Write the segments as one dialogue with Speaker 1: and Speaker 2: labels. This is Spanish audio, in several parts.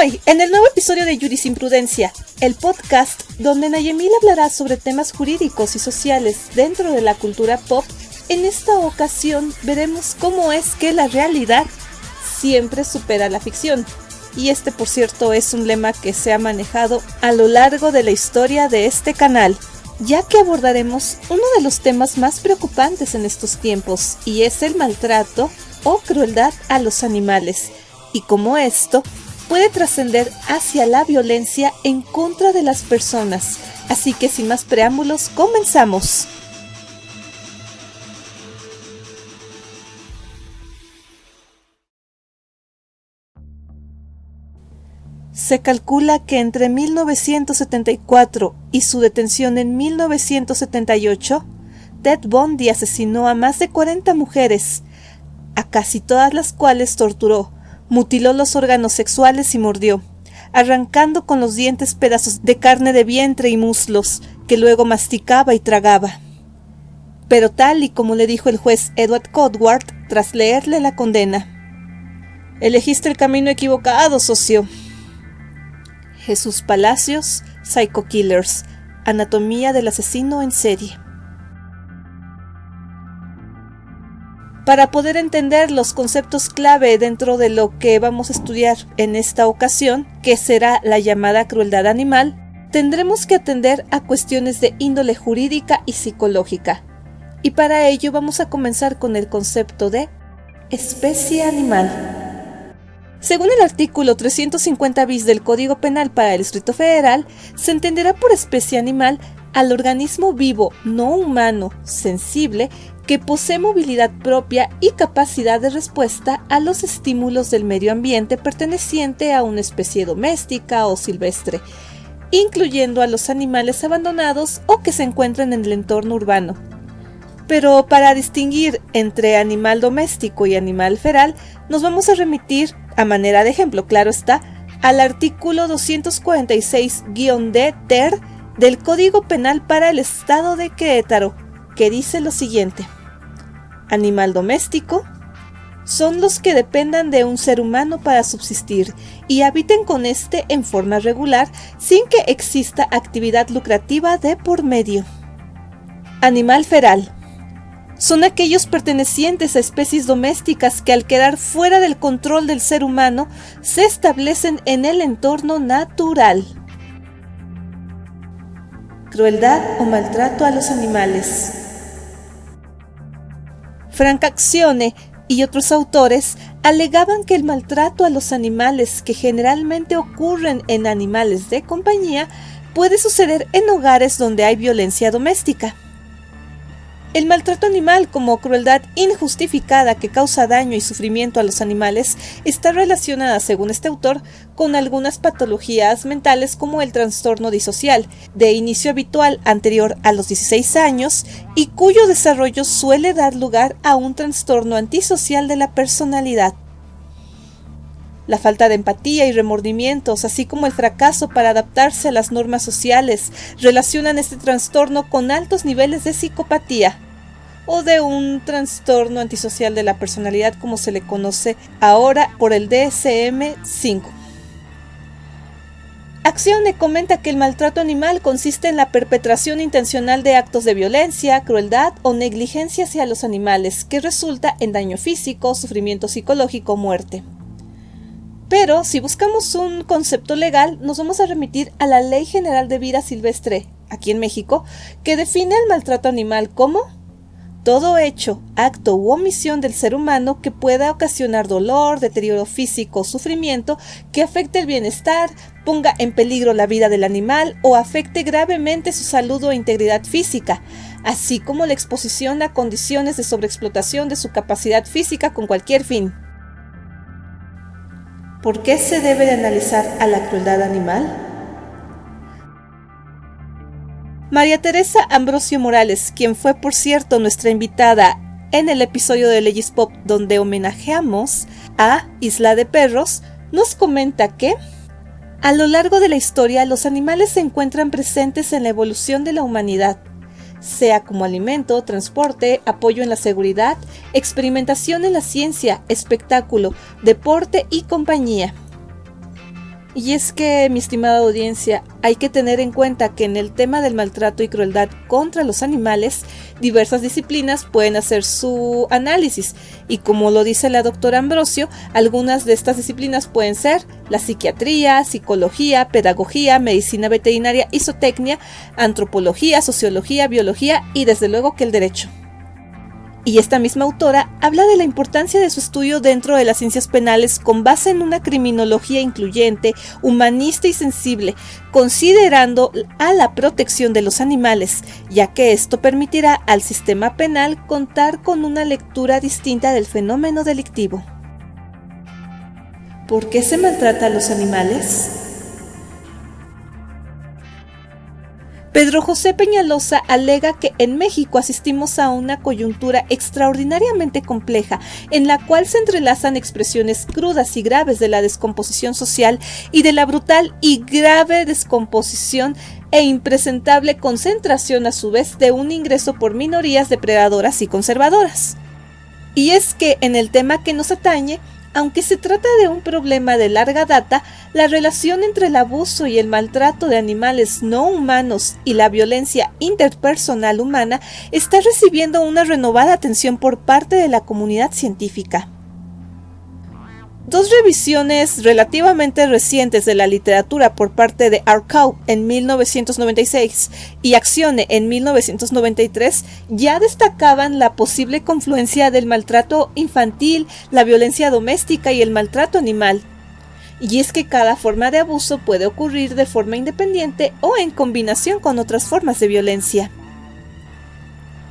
Speaker 1: Hoy, en el nuevo episodio de Jurisprudencia, el podcast donde Nayemil hablará sobre temas jurídicos y sociales dentro de la cultura pop, en esta ocasión veremos cómo es que la realidad siempre supera la ficción. Y este, por cierto, es un lema que se ha manejado a lo largo de la historia de este canal, ya que abordaremos uno de los temas más preocupantes en estos tiempos, y es el maltrato o crueldad a los animales, y cómo esto puede trascender hacia la violencia en contra de las personas. Así que sin más preámbulos, comenzamos. Se calcula que entre 1974 y su detención en 1978, Ted Bundy asesinó a más de 40 mujeres, a casi todas las cuales torturó, mutiló los órganos sexuales y mordió, arrancando con los dientes pedazos de carne de vientre y muslos, que luego masticaba y tragaba. Pero tal y como le dijo el juez Edward Codward tras leerle la condena: «Elegiste el camino equivocado, socio». Jesús Palacios, Psycho Killers, Anatomía del asesino en serie. Para poder entender los conceptos clave dentro de lo que vamos a estudiar en esta ocasión, que será la llamada crueldad animal, tendremos que atender a cuestiones de índole jurídica y psicológica. Y para ello vamos a comenzar con el concepto de especie animal. Según el artículo 350 bis del Código Penal para el Distrito Federal, se entenderá por especie animal al organismo vivo, no humano, sensible, que posee movilidad propia y capacidad de respuesta a los estímulos del medio ambiente perteneciente a una especie doméstica o silvestre, incluyendo a los animales abandonados o que se encuentran en el entorno urbano. Pero para distinguir entre animal doméstico y animal feral, nos vamos a remitir, a manera de ejemplo, claro está, al artículo 246-D ter del Código Penal para el Estado de Querétaro, que dice lo siguiente: animal doméstico son los que dependan de un ser humano para subsistir y habiten con éste en forma regular sin que exista actividad lucrativa de por medio. Animal feral son aquellos pertenecientes a especies domésticas que, al quedar fuera del control del ser humano, se establecen en el entorno natural. Crueldad o maltrato a los animales. Frank Accione y otros autores alegaban que el maltrato a los animales, que generalmente ocurren en animales de compañía, puede suceder en hogares donde hay violencia doméstica. El maltrato animal como crueldad injustificada que causa daño y sufrimiento a los animales está relacionada, según este autor, con algunas patologías mentales como el trastorno disocial, de inicio habitual anterior a los 16 años y cuyo desarrollo suele dar lugar a un trastorno antisocial de la personalidad. La falta de empatía y remordimientos, así como el fracaso para adaptarse a las normas sociales, relacionan este trastorno con altos niveles de psicopatía o de un trastorno antisocial de la personalidad, como se le conoce ahora por el DSM-5. Accione comenta que el maltrato animal consiste en la perpetración intencional de actos de violencia, crueldad o negligencia hacia los animales, que resulta en daño físico, sufrimiento psicológico o muerte. Pero si buscamos un concepto legal, nos vamos a remitir a la Ley General de Vida Silvestre, aquí en México, que define el maltrato animal como todo hecho, acto u omisión del ser humano que pueda ocasionar dolor, deterioro físico o sufrimiento que afecte el bienestar, ponga en peligro la vida del animal o afecte gravemente su salud o integridad física, así como la exposición a condiciones de sobreexplotación de su capacidad física con cualquier fin. ¿Por qué se debe de analizar a la crueldad animal? María Teresa Ambrosio Morales, quien fue, por cierto, nuestra invitada en el episodio de Leyes Pop donde homenajeamos a Isla de Perros, nos comenta que a lo largo de la historia los animales se encuentran presentes en la evolución de la humanidad, sea como alimento, transporte, apoyo en la seguridad, experimentación en la ciencia, espectáculo, deporte y compañía. Y es que, mi estimada audiencia, hay que tener en cuenta que en el tema del maltrato y crueldad contra los animales, diversas disciplinas pueden hacer su análisis, y como lo dice la doctora Ambrosio, algunas de estas disciplinas pueden ser la psiquiatría, psicología, pedagogía, medicina veterinaria y zootecnia, antropología, sociología, biología y desde luego que el derecho. Y esta misma autora habla de la importancia de su estudio dentro de las ciencias penales con base en una criminología incluyente, humanista y sensible, considerando a la protección de los animales, ya que esto permitirá al sistema penal contar con una lectura distinta del fenómeno delictivo. ¿Por qué se maltrata a los animales? Pedro José Peñalosa alega que en México asistimos a una coyuntura extraordinariamente compleja, en la cual se entrelazan expresiones crudas y graves de la descomposición social y de la brutal y grave descomposición e impresentable concentración a su vez de un ingreso por minorías depredadoras y conservadoras. Y es que en el tema que nos atañe, aunque se trata de un problema de larga data, la relación entre el abuso y el maltrato de animales no humanos y la violencia interpersonal humana está recibiendo una renovada atención por parte de la comunidad científica. Dos revisiones relativamente recientes de la literatura por parte de Arcaud en 1996 y Accione en 1993 ya destacaban la posible confluencia del maltrato infantil, la violencia doméstica y el maltrato animal. Y es que cada forma de abuso puede ocurrir de forma independiente o en combinación con otras formas de violencia.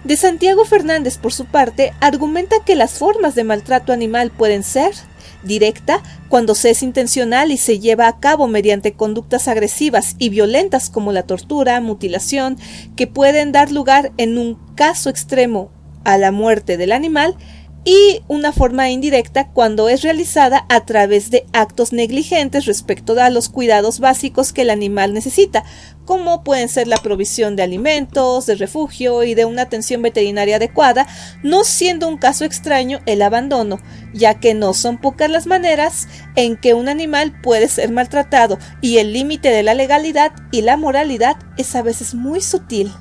Speaker 1: De Santiago Fernández, por su parte, argumenta que las formas de maltrato animal pueden ser directa, cuando se es intencional y se lleva a cabo mediante conductas agresivas y violentas como la tortura, mutilación, que pueden dar lugar en un caso extremo a la muerte del animal, y una forma indirecta cuando es realizada a través de actos negligentes respecto a los cuidados básicos que el animal necesita, como pueden ser la provisión de alimentos, de refugio y de una atención veterinaria adecuada, no siendo un caso extraño el abandono, ya que no son pocas las maneras en que un animal puede ser maltratado y el límite de la legalidad y la moralidad es a veces muy sutil.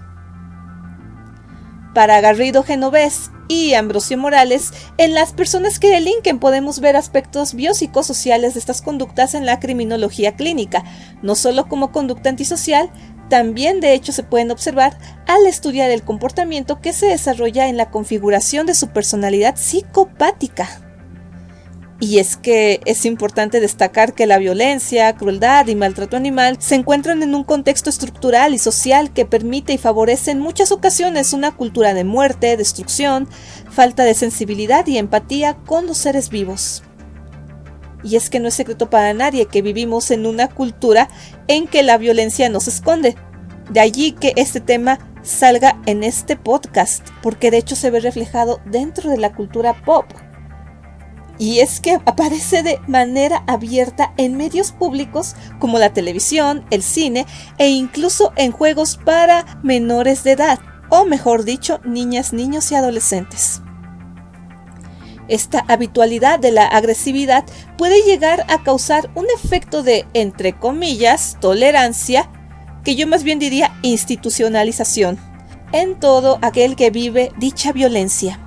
Speaker 1: Para Garrido Genovés y Ambrosio Morales, en las personas que delinquen podemos ver aspectos biopsicosociales de estas conductas en la criminología clínica, no solo como conducta antisocial, también de hecho se pueden observar al estudiar el comportamiento que se desarrolla en la configuración de su personalidad psicopática. Y es que es importante destacar que la violencia, crueldad y maltrato animal se encuentran en un contexto estructural y social que permite y favorece en muchas ocasiones una cultura de muerte, destrucción, falta de sensibilidad y empatía con los seres vivos. Y es que no es secreto para nadie que vivimos en una cultura en que la violencia no se esconde. De allí que este tema salga en este podcast, porque de hecho se ve reflejado dentro de la cultura pop. Y es que aparece de manera abierta en medios públicos como la televisión, el cine e incluso en juegos para menores de edad, o mejor dicho, niñas, niños y adolescentes. Esta habitualidad de la agresividad puede llegar a causar un efecto de, entre comillas, tolerancia, que yo más bien diría institucionalización, en todo aquel que vive dicha violencia.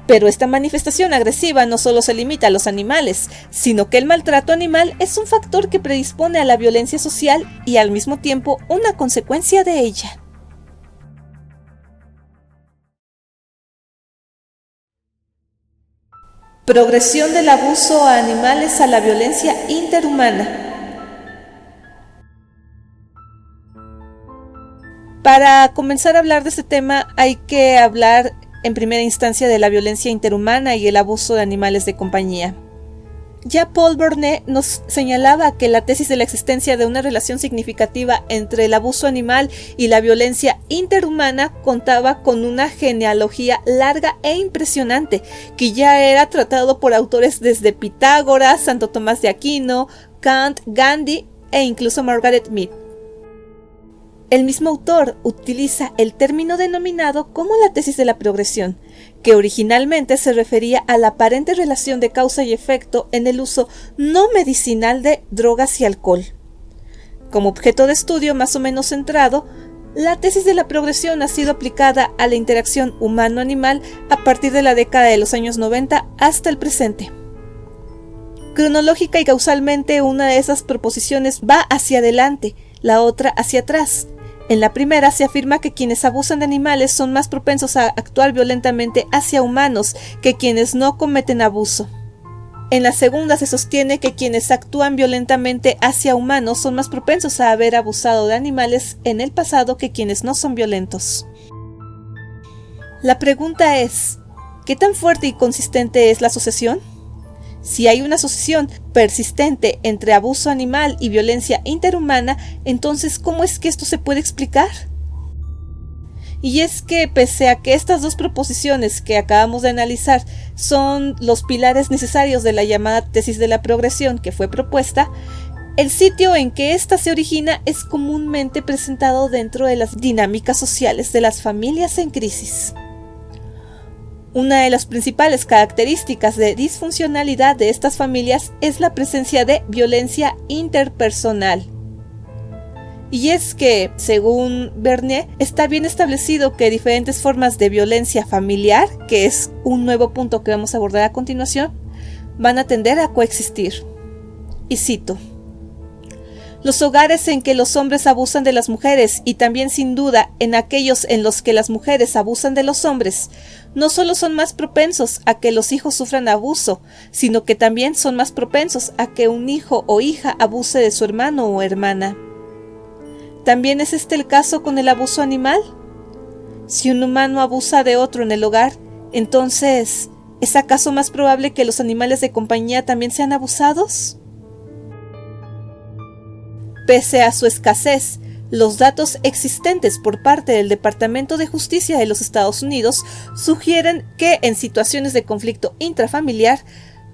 Speaker 1: Pero esta manifestación agresiva no solo se limita a los animales, sino que el maltrato animal es un factor que predispone a la violencia social y al mismo tiempo una consecuencia de ella. Progresión del abuso a animales a la violencia interhumana. Para comenzar a hablar de este tema hay que hablar en primera instancia de la violencia interhumana y el abuso de animales de compañía. Ya Paul Bernet nos señalaba que la tesis de la existencia de una relación significativa entre el abuso animal y la violencia interhumana contaba con una genealogía larga e impresionante, que ya era tratado por autores desde Pitágoras, Santo Tomás de Aquino, Kant, Gandhi e incluso Margaret Mead. El mismo autor utiliza el término denominado como la tesis de la progresión, que originalmente se refería a la aparente relación de causa y efecto en el uso no medicinal de drogas y alcohol. Como objeto de estudio más o menos centrado, la tesis de la progresión ha sido aplicada a la interacción humano-animal a partir de la década de los años 90 hasta el presente. Cronológica y causalmente, una de esas proposiciones va hacia adelante, la otra hacia atrás. En la primera se afirma que quienes abusan de animales son más propensos a actuar violentamente hacia humanos que quienes no cometen abuso. En la segunda se sostiene que quienes actúan violentamente hacia humanos son más propensos a haber abusado de animales en el pasado que quienes no son violentos. La pregunta es, ¿qué tan fuerte y consistente es la asociación? Si hay una asociación persistente entre abuso animal y violencia interhumana, entonces ¿cómo es que esto se puede explicar? Y es que pese a que estas dos proposiciones que acabamos de analizar son los pilares necesarios de la llamada tesis de la progresión que fue propuesta, el sitio en que ésta se origina es comúnmente presentado dentro de las dinámicas sociales de las familias en crisis. Una de las principales características de disfuncionalidad de estas familias es la presencia de violencia interpersonal. Y es que, según Bernier, está bien establecido que diferentes formas de violencia familiar, que es un nuevo punto que vamos a abordar a continuación, van a tender a coexistir. Y cito: los hogares en que los hombres abusan de las mujeres y también sin duda en aquellos en los que las mujeres abusan de los hombres, no solo son más propensos a que los hijos sufran abuso, sino que también son más propensos a que un hijo o hija abuse de su hermano o hermana. ¿También es este el caso con el abuso animal? Si un humano abusa de otro en el hogar, entonces, ¿es acaso más probable que los animales de compañía también sean abusados? Pese a su escasez, los datos existentes por parte del Departamento de Justicia de los Estados Unidos sugieren que en situaciones de conflicto intrafamiliar,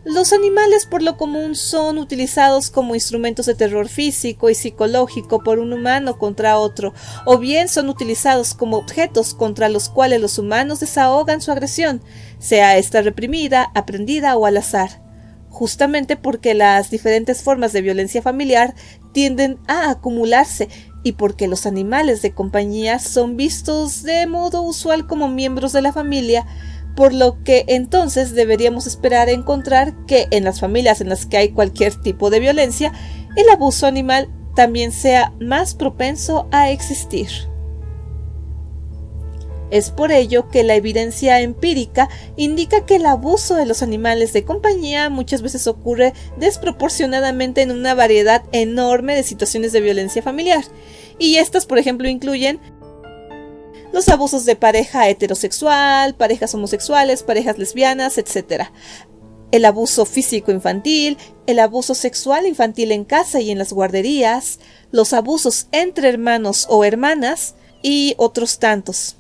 Speaker 1: los animales por lo común son utilizados como instrumentos de terror físico y psicológico por un humano contra otro, o bien son utilizados como objetos contra los cuales los humanos desahogan su agresión, sea esta reprimida, aprendida o al azar. Justamente porque las diferentes formas de violencia familiar tienden a acumularse y porque los animales de compañía son vistos de modo usual como miembros de la familia, por lo que entonces deberíamos esperar encontrar que en las familias en las que hay cualquier tipo de violencia, el abuso animal también sea más propenso a existir. Es por ello que la evidencia empírica indica que el abuso de los animales de compañía muchas veces ocurre desproporcionadamente en una variedad enorme de situaciones de violencia familiar, y estas, por ejemplo, incluyen los abusos de pareja heterosexual, parejas homosexuales, parejas lesbianas, etc. El abuso físico infantil, el abuso sexual infantil en casa y en las guarderías, los abusos entre hermanos o hermanas y otros tantos.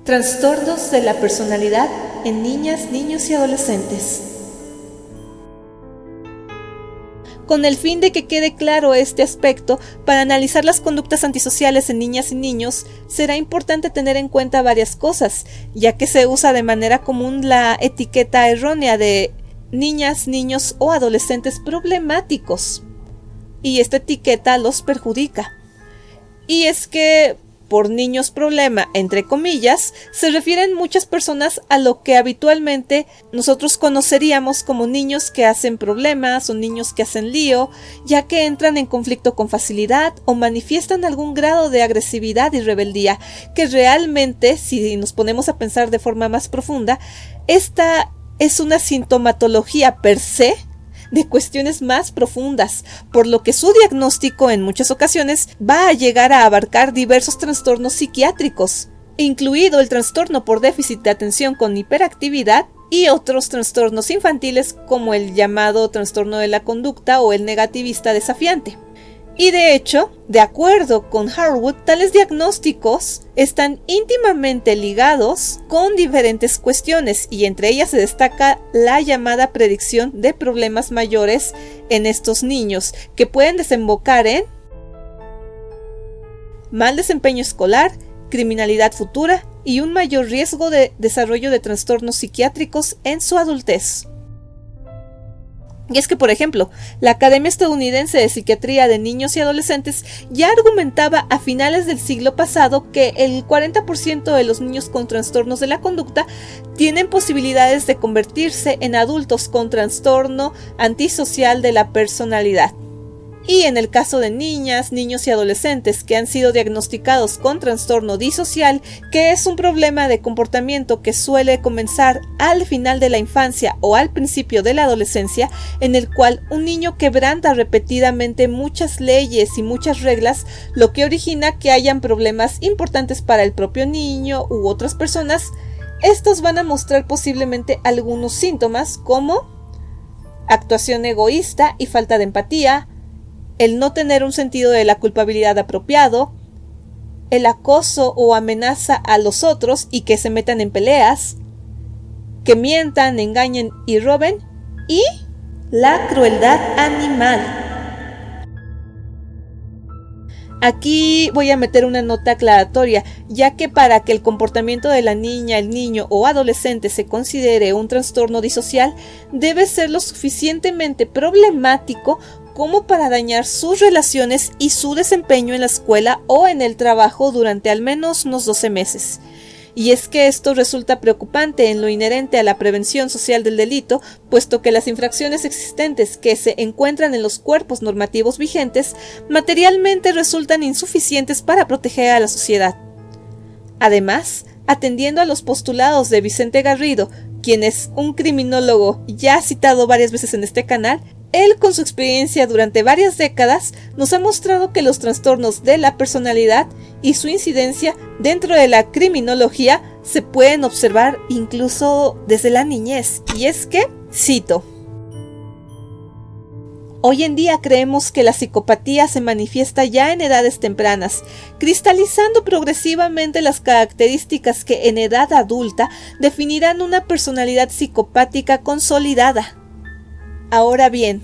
Speaker 1: Trastornos de la personalidad en niñas, niños y adolescentes. Con el fin de que quede claro este aspecto, para analizar las conductas antisociales en niñas y niños, será importante tener en cuenta varias cosas, ya que se usa de manera común la etiqueta errónea de niñas, niños o adolescentes problemáticos, y esta etiqueta los perjudica. Y es que por niños problema, entre comillas, se refieren muchas personas a lo que habitualmente nosotros conoceríamos como niños que hacen problemas o niños que hacen lío, ya que entran en conflicto con facilidad o manifiestan algún grado de agresividad y rebeldía, que realmente, si nos ponemos a pensar de forma más profunda, esta es una sintomatología per se de cuestiones más profundas, por lo que su diagnóstico en muchas ocasiones va a llegar a abarcar diversos trastornos psiquiátricos, incluido el trastorno por déficit de atención con hiperactividad y otros trastornos infantiles como el llamado trastorno de la conducta o el negativista desafiante. Y de hecho, de acuerdo con Harwood, tales diagnósticos están íntimamente ligados con diferentes cuestiones y entre ellas se destaca la llamada predicción de problemas mayores en estos niños que pueden desembocar en mal desempeño escolar, criminalidad futura y un mayor riesgo de desarrollo de trastornos psiquiátricos en su adultez. Y es que, por ejemplo, la Academia Estadounidense de Psiquiatría de Niños y Adolescentes ya argumentaba a finales del siglo pasado que el 40% de los niños con trastornos de la conducta tienen posibilidades de convertirse en adultos con trastorno antisocial de la personalidad. Y en el caso de niñas, niños y adolescentes que han sido diagnosticados con trastorno disocial, que es un problema de comportamiento que suele comenzar al final de la infancia o al principio de la adolescencia, en el cual un niño quebranta repetidamente muchas leyes y muchas reglas, lo que origina que hayan problemas importantes para el propio niño u otras personas. Estos van a mostrar posiblemente algunos síntomas como actuación egoísta y falta de empatía, el no tener un sentido de la culpabilidad apropiado, el acoso o amenaza a los otros y que se metan en peleas, que mientan, engañen y roben, y la crueldad animal. Aquí voy a meter una nota aclaratoria, ya que para que el comportamiento de la niña, el niño o adolescente se considere un trastorno disocial, debe ser lo suficientemente problemático como para dañar sus relaciones y su desempeño en la escuela o en el trabajo durante al menos unos 12 meses. Y es que esto resulta preocupante en lo inherente a la prevención social del delito, puesto que las infracciones existentes que se encuentran en los cuerpos normativos vigentes materialmente resultan insuficientes para proteger a la sociedad. Además, atendiendo a los postulados de Vicente Garrido, quien es un criminólogo ya citado varias veces en este canal, él, con su experiencia durante varias décadas, nos ha mostrado que los trastornos de la personalidad y su incidencia dentro de la criminología se pueden observar incluso desde la niñez. Y es que, cito, hoy en día creemos que la psicopatía se manifiesta ya en edades tempranas, cristalizando progresivamente las características que en edad adulta definirán una personalidad psicopática consolidada. Ahora bien,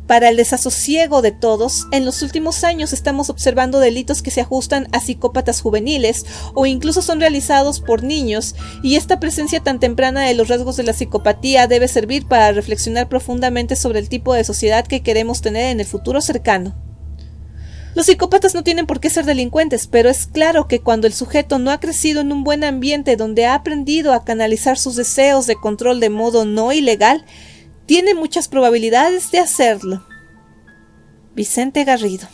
Speaker 1: para el desasosiego de todos, en los últimos años estamos observando delitos que se ajustan a psicópatas juveniles o incluso son realizados por niños, y esta presencia tan temprana de los rasgos de la psicopatía debe servir para reflexionar profundamente sobre el tipo de sociedad que queremos tener en el futuro cercano. Los psicópatas no tienen por qué ser delincuentes, pero es claro que cuando el sujeto no ha crecido en un buen ambiente donde ha aprendido a canalizar sus deseos de control de modo no ilegal, tiene muchas probabilidades de hacerlo. Vicente Garrido.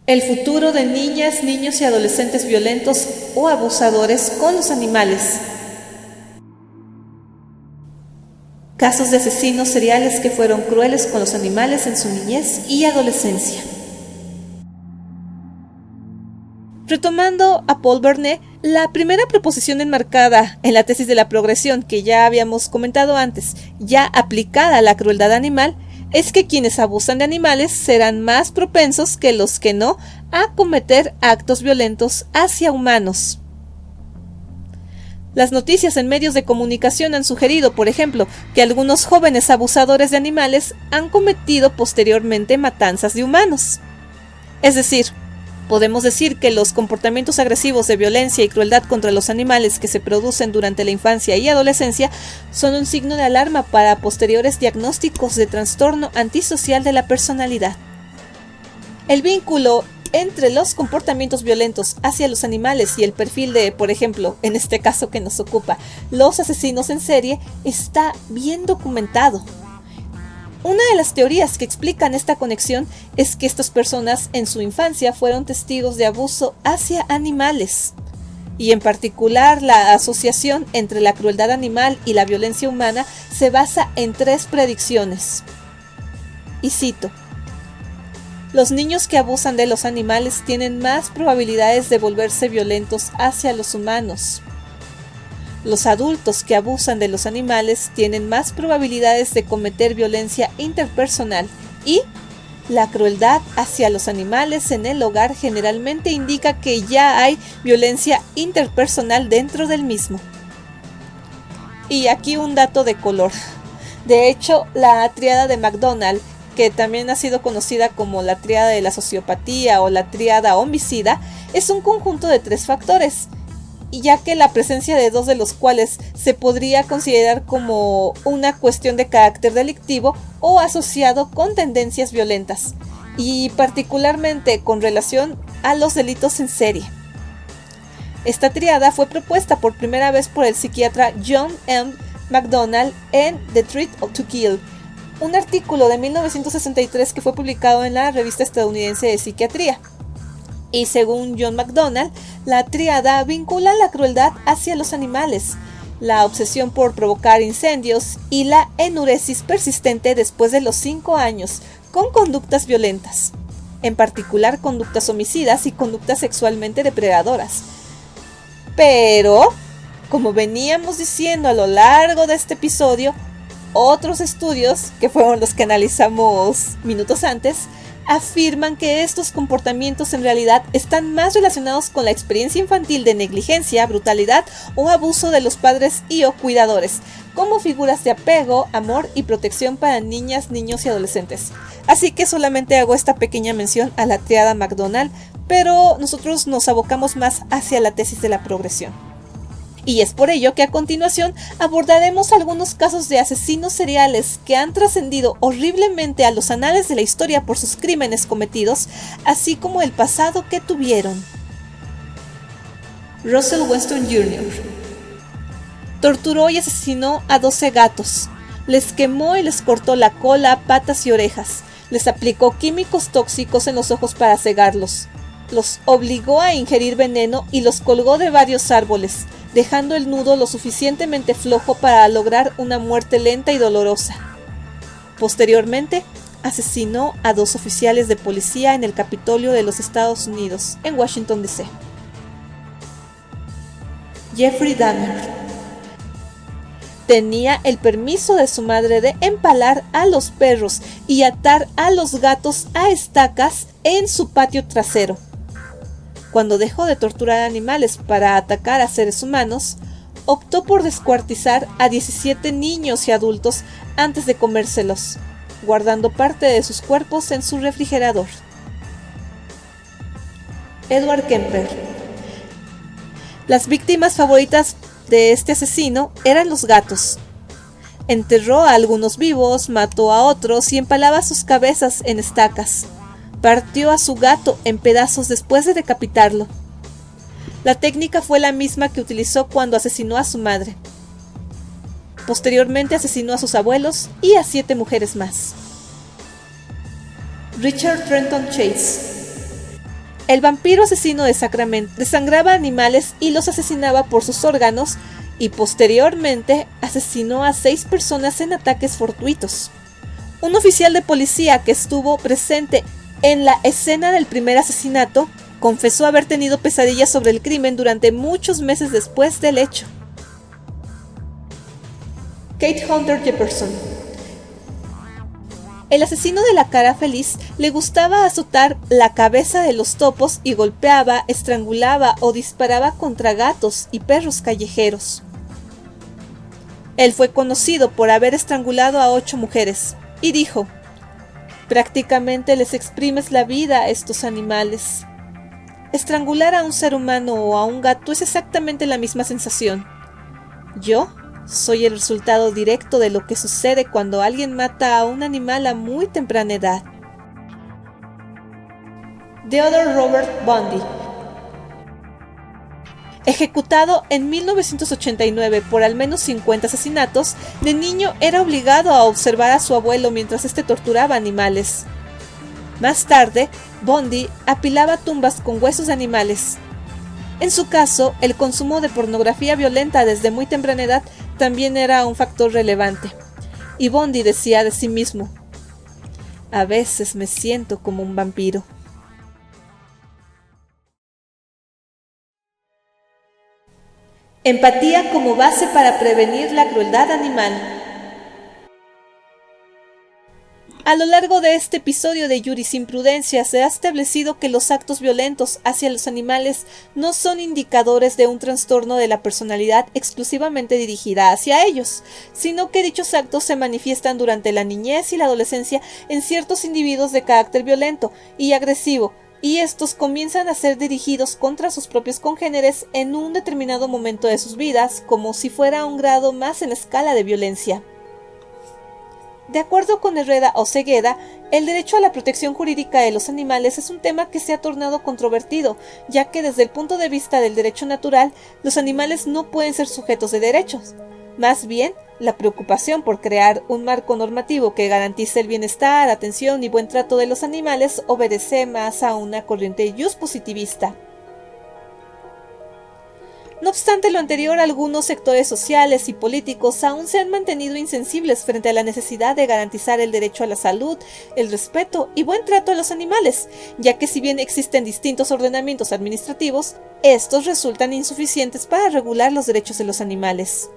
Speaker 1: El futuro de niñas, niños y adolescentes violentos o abusadores con los animales. Casos de asesinos seriales que fueron crueles con los animales en su niñez y adolescencia. Retomando a Paul Vernet, la primera proposición enmarcada en la tesis de la progresión que ya habíamos comentado antes, ya aplicada a la crueldad animal, es que quienes abusan de animales serán más propensos que los que no a cometer actos violentos hacia humanos. Las noticias en medios de comunicación han sugerido, por ejemplo, que algunos jóvenes abusadores de animales han cometido posteriormente matanzas de humanos. Es decir, podemos decir que los comportamientos agresivos de violencia y crueldad contra los animales que se producen durante la infancia y adolescencia son un signo de alarma para posteriores diagnósticos de trastorno antisocial de la personalidad. El vínculo entre los comportamientos violentos hacia los animales y el perfil de, por ejemplo, en este caso que nos ocupa, los asesinos en serie, está bien documentado. Una de las teorías que explican esta conexión es que estas personas en su infancia fueron testigos de abuso hacia animales, y en particular la asociación entre la crueldad animal y la violencia humana se basa en 3 predicciones. Y cito: los niños que abusan de los animales tienen más probabilidades de volverse violentos hacia los humanos. Los adultos que abusan de los animales tienen más probabilidades de cometer violencia interpersonal, y la crueldad hacia los animales en el hogar generalmente indica que ya hay violencia interpersonal dentro del mismo. Y aquí un dato de color. De hecho, la tríada de McDonald, que también ha sido conocida como la tríada de la sociopatía o la tríada homicida, es un conjunto de 3 factores, y ya que la presencia de 2 de los cuales se podría considerar como una cuestión de carácter delictivo o asociado con tendencias violentas, y particularmente con relación a los delitos en serie. Esta tríada fue propuesta por primera vez por el psiquiatra John M. McDonald en The Treat to Kill, un artículo de 1963 que fue publicado en la revista estadounidense de psiquiatría. Y según John McDonald, la tríada vincula la crueldad hacia los animales, la obsesión por provocar incendios y la enuresis persistente después de los 5 años, con conductas violentas, en particular conductas homicidas y conductas sexualmente depredadoras. Pero, como veníamos diciendo a lo largo de este episodio, otros estudios, que fueron los que analizamos minutos antes, afirman que estos comportamientos en realidad están más relacionados con la experiencia infantil de negligencia, brutalidad o abuso de los padres y o cuidadores, como figuras de apego, amor y protección para niñas, niños y adolescentes. Así que solamente hago esta pequeña mención a la tríada McDonald, pero nosotros nos abocamos más hacia la tesis de la progresión. Y es por ello que a continuación abordaremos algunos casos de asesinos seriales que han trascendido horriblemente a los anales de la historia por sus crímenes cometidos, así como el pasado que tuvieron. Russell Weston Jr. torturó y asesinó a 12 gatos, les quemó y les cortó la cola, patas y orejas, les aplicó químicos tóxicos en los ojos para cegarlos, los obligó a ingerir veneno y los colgó de varios árboles, dejando el nudo lo suficientemente flojo para lograr una muerte lenta y dolorosa. Posteriormente, asesinó a 2 oficiales de policía en el Capitolio de los Estados Unidos, en Washington, D.C. Jeffrey Dahmer tenía el permiso de su madre de empalar a los perros y atar a los gatos a estacas en su patio trasero. Cuando dejó de torturar animales para atacar a seres humanos, optó por descuartizar a 17 niños y adultos antes de comérselos, guardando parte de sus cuerpos en su refrigerador. Edward Kemper. Las víctimas favoritas de este asesino eran los gatos. Enterró a algunos vivos, mató a otros y empalaba sus cabezas en estacas. Partió a su gato en pedazos después de decapitarlo. La técnica fue la misma que utilizó cuando asesinó a su madre. Posteriormente asesinó a sus abuelos y a 7 mujeres más. Richard Trenton Chase. El vampiro asesino de Sacramento desangraba animales y los asesinaba por sus órganos y posteriormente asesinó a 6 personas en ataques fortuitos. Un oficial de policía que estuvo presente en la escena del primer asesinato confesó haber tenido pesadillas sobre el crimen durante muchos meses después del hecho. Kate Hunter Jefferson. El asesino de la cara feliz le gustaba azotar la cabeza de los topos y golpeaba, estrangulaba o disparaba contra gatos y perros callejeros. Él fue conocido por haber estrangulado a 8 mujeres y dijo: prácticamente les exprimes la vida a estos animales. Estrangular a un ser humano o a un gato es exactamente la misma sensación. Yo soy el resultado directo de lo que sucede cuando alguien mata a un animal a muy temprana edad. Theodore Robert Bundy. Ejecutado en 1989 por al menos 50 asesinatos, de niño era obligado a observar a su abuelo mientras éste torturaba animales. Más tarde, Bundy apilaba tumbas con huesos de animales. En su caso, el consumo de pornografía violenta desde muy temprana edad también era un factor relevante. Y Bundy decía de sí mismo: a veces me siento como un vampiro. Empatía como base para prevenir la crueldad animal. A lo largo de este episodio de Jurisprudencia se ha establecido que los actos violentos hacia los animales no son indicadores de un trastorno de la personalidad exclusivamente dirigida hacia ellos, sino que dichos actos se manifiestan durante la niñez y la adolescencia en ciertos individuos de carácter violento y agresivo, y estos comienzan a ser dirigidos contra sus propios congéneres en un determinado momento de sus vidas, como si fuera un grado más en la escala de violencia. De acuerdo con Herrera Osegueda, el derecho a la protección jurídica de los animales es un tema que se ha tornado controvertido, ya que desde el punto de vista del derecho natural, los animales no pueden ser sujetos de derechos. Más bien, la preocupación por crear un marco normativo que garantice el bienestar, atención y buen trato de los animales obedece más a una corriente positivista. No obstante lo anterior, algunos sectores sociales y políticos aún se han mantenido insensibles frente a la necesidad de garantizar el derecho a la salud, el respeto y buen trato a los animales, ya que si bien existen distintos ordenamientos administrativos, estos resultan insuficientes para regular los derechos de los animales.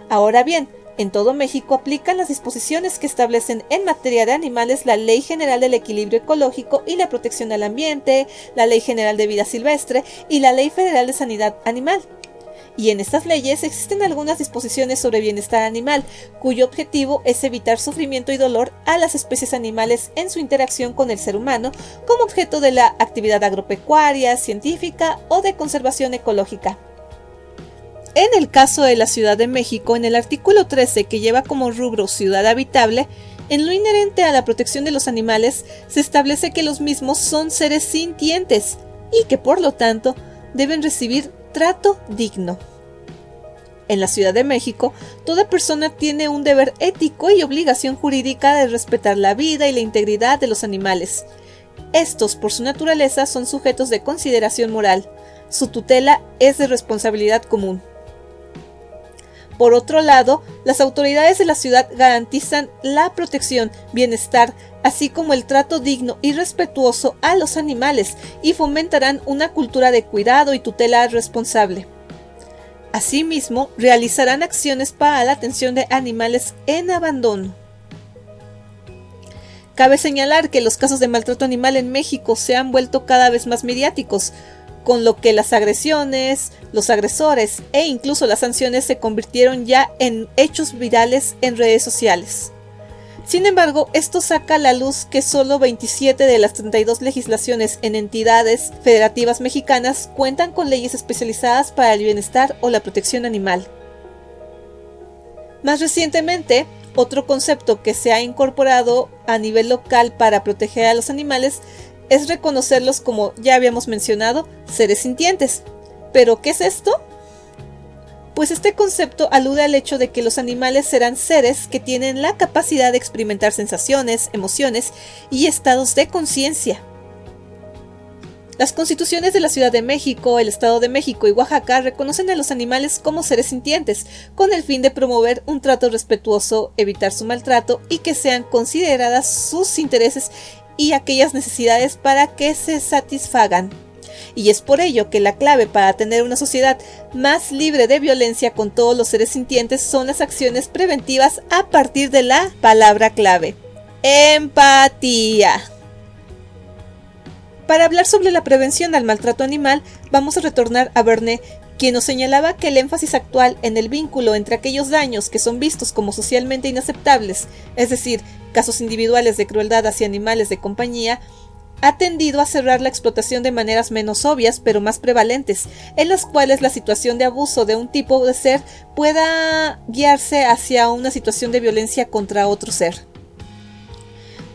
Speaker 1: Ahora bien, en todo México aplican las disposiciones que establecen en materia de animales la Ley General del Equilibrio Ecológico y la Protección al Ambiente, la Ley General de Vida Silvestre y la Ley Federal de Sanidad Animal. Y en estas leyes existen algunas disposiciones sobre bienestar animal, cuyo objetivo es evitar sufrimiento y dolor a las especies animales en su interacción con el ser humano, como objeto de la actividad agropecuaria, científica o de conservación ecológica. En el caso de la Ciudad de México, en el artículo 13, que lleva como rubro Ciudad Habitable, en lo inherente a la protección de los animales, se establece que los mismos son seres sintientes y que, por lo tanto, deben recibir trato digno. En la Ciudad de México, toda persona tiene un deber ético y obligación jurídica de respetar la vida y la integridad de los animales. Estos, por su naturaleza, son sujetos de consideración moral. Su tutela es de responsabilidad común. Por otro lado, las autoridades de la ciudad garantizan la protección, bienestar, así como el trato digno y respetuoso a los animales y fomentarán una cultura de cuidado y tutela responsable. Asimismo, realizarán acciones para la atención de animales en abandono. Cabe señalar que los casos de maltrato animal en México se han vuelto cada vez más mediáticos, con lo que las agresiones, los agresores e incluso las sanciones se convirtieron ya en hechos virales en redes sociales. Sin embargo, esto saca a la luz que solo 27 de las 32 legislaciones en entidades federativas mexicanas cuentan con leyes especializadas para el bienestar o la protección animal. Más recientemente, otro concepto que se ha incorporado a nivel local para proteger a los animales es reconocerlos como, ya habíamos mencionado, seres sintientes. ¿Pero qué es esto? Pues este concepto alude al hecho de que los animales serán seres que tienen la capacidad de experimentar sensaciones, emociones y estados de conciencia. Las constituciones de la Ciudad de México, el Estado de México y Oaxaca reconocen a los animales como seres sintientes, con el fin de promover un trato respetuoso, evitar su maltrato y que sean consideradas sus intereses y aquellas necesidades para que se satisfagan. Y es por ello que la clave para tener una sociedad más libre de violencia con todos los seres sintientes son las acciones preventivas a partir de la palabra clave: empatía. Para hablar sobre la prevención al maltrato animal, vamos a retornar a Vernet, quien nos señalaba que el énfasis actual en el vínculo entre aquellos daños que son vistos como socialmente inaceptables, es decir, casos individuales de crueldad hacia animales de compañía, ha tendido a cerrar la explotación de maneras menos obvias pero más prevalentes, en las cuales la situación de abuso de un tipo de ser pueda guiarse hacia una situación de violencia contra otro ser.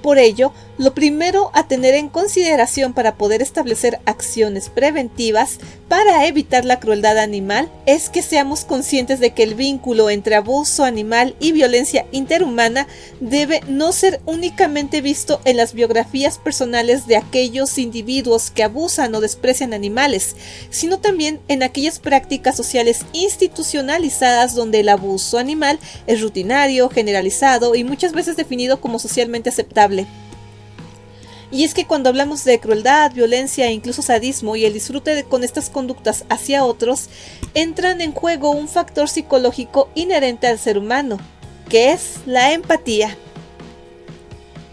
Speaker 1: Por ello, lo primero a tener en consideración para poder establecer acciones preventivas para evitar la crueldad animal es que seamos conscientes de que el vínculo entre abuso animal y violencia interhumana debe no ser únicamente visto en las biografías personales de aquellos individuos que abusan o desprecian animales, sino también en aquellas prácticas sociales institucionalizadas donde el abuso animal es rutinario, generalizado y muchas veces definido como socialmente aceptable. Y es que cuando hablamos de crueldad, violencia e incluso sadismo y el disfrute con estas conductas hacia otros, entran en juego un factor psicológico inherente al ser humano, que es la empatía.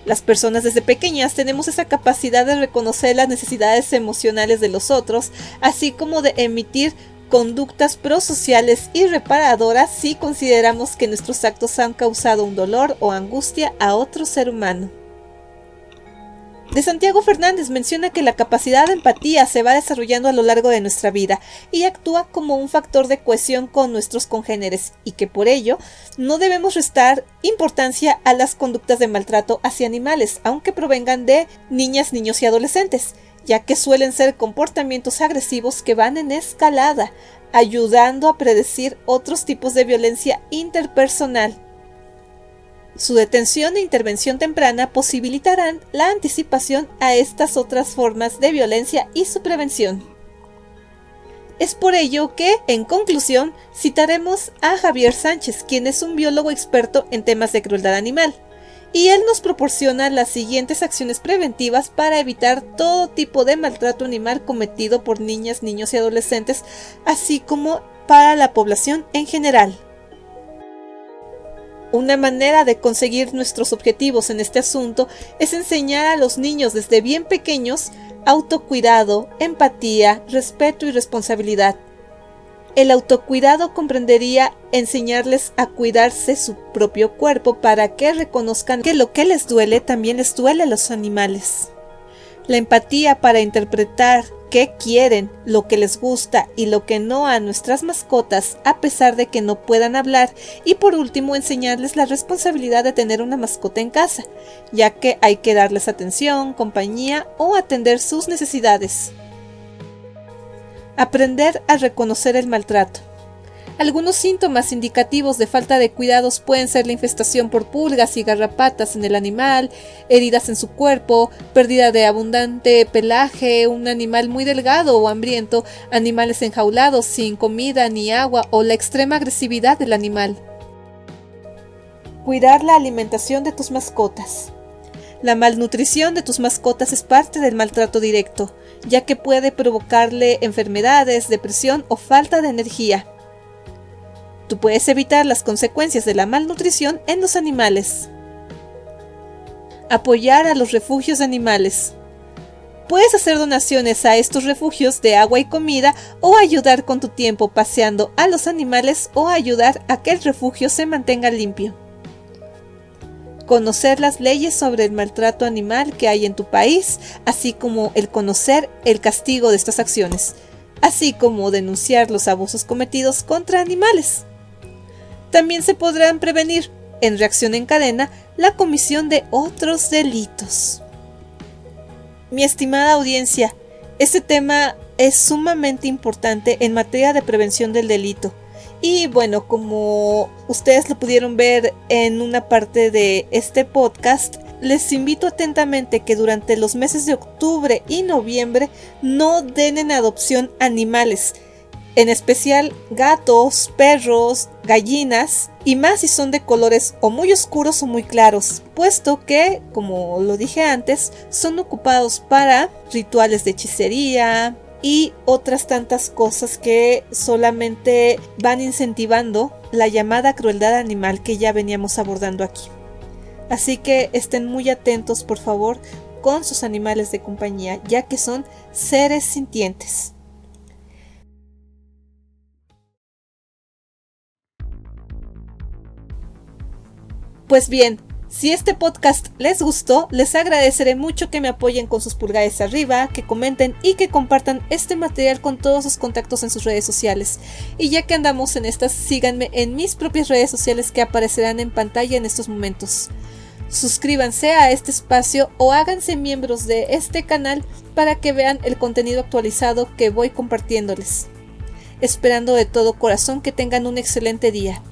Speaker 1: Las personas desde pequeñas tenemos esa capacidad de reconocer las necesidades emocionales de los otros, así como de emitir conductas prosociales y reparadoras si consideramos que nuestros actos han causado un dolor o angustia a otro ser humano. De Santiago Fernández menciona que la capacidad de empatía se va desarrollando a lo largo de nuestra vida y actúa como un factor de cohesión con nuestros congéneres y que por ello no debemos restar importancia a las conductas de maltrato hacia animales, aunque provengan de niñas, niños y adolescentes, ya que suelen ser comportamientos agresivos que van en escalada, ayudando a predecir otros tipos de violencia interpersonal. Su detención e intervención temprana posibilitarán la anticipación a estas otras formas de violencia y su prevención. Es por ello que, en conclusión, citaremos a Javier Sánchez, quien es un biólogo experto en temas de crueldad animal, y él nos proporciona las siguientes acciones preventivas para evitar todo tipo de maltrato animal cometido por niñas, niños y adolescentes, así como para la población en general. Una manera de conseguir nuestros objetivos en este asunto es enseñar a los niños desde bien pequeños autocuidado, empatía, respeto y responsabilidad. El autocuidado comprendería enseñarles a cuidarse su propio cuerpo para que reconozcan que lo que les duele también les duele a los animales. La empatía para interpretar qué quieren, lo que les gusta y lo que no a nuestras mascotas a pesar de que no puedan hablar, y por último enseñarles la responsabilidad de tener una mascota en casa, ya que hay que darles atención, compañía o atender sus necesidades. Aprender a reconocer el maltrato. Algunos síntomas indicativos de falta de cuidados pueden ser la infestación por pulgas y garrapatas en el animal, heridas en su cuerpo, pérdida de abundante pelaje, un animal muy delgado o hambriento, animales enjaulados sin comida ni agua o la extrema agresividad del animal. Cuidar la alimentación de tus mascotas. La malnutrición de tus mascotas es parte del maltrato directo, ya que puede provocarle enfermedades, depresión o falta de energía. Tú puedes evitar las consecuencias de la malnutrición en los animales. Apoyar a los refugios animales. Puedes hacer donaciones a estos refugios de agua y comida o ayudar con tu tiempo paseando a los animales o ayudar a que el refugio se mantenga limpio. Conocer las leyes sobre el maltrato animal que hay en tu país, así como el conocer el castigo de estas acciones, así como denunciar los abusos cometidos contra animales. También se podrán prevenir, en reacción en cadena, la comisión de otros delitos. Mi estimada audiencia, este tema es sumamente importante en materia de prevención del delito. Y bueno, como ustedes lo pudieron ver en una parte de este podcast, les invito atentamente que durante los meses de octubre y noviembre no den en adopción animales, en especial gatos, perros, gallinas, y más si son de colores o muy oscuros o muy claros, puesto que, como lo dije antes, son ocupados para rituales de hechicería y otras tantas cosas que solamente van incentivando la llamada crueldad animal que ya veníamos abordando aquí. Así que estén muy atentos, por favor, con sus animales de compañía, ya que son seres sintientes. Pues bien, si este podcast les gustó, les agradeceré mucho que me apoyen con sus pulgares arriba, que comenten y que compartan este material con todos sus contactos en sus redes sociales. Y ya que andamos en estas, síganme en mis propias redes sociales que aparecerán en pantalla en estos momentos. Suscríbanse a este espacio o háganse miembros de este canal para que vean el contenido actualizado que voy compartiéndoles. Esperando de todo corazón que tengan un excelente día.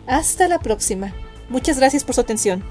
Speaker 1: Hasta la próxima. Muchas gracias por su atención.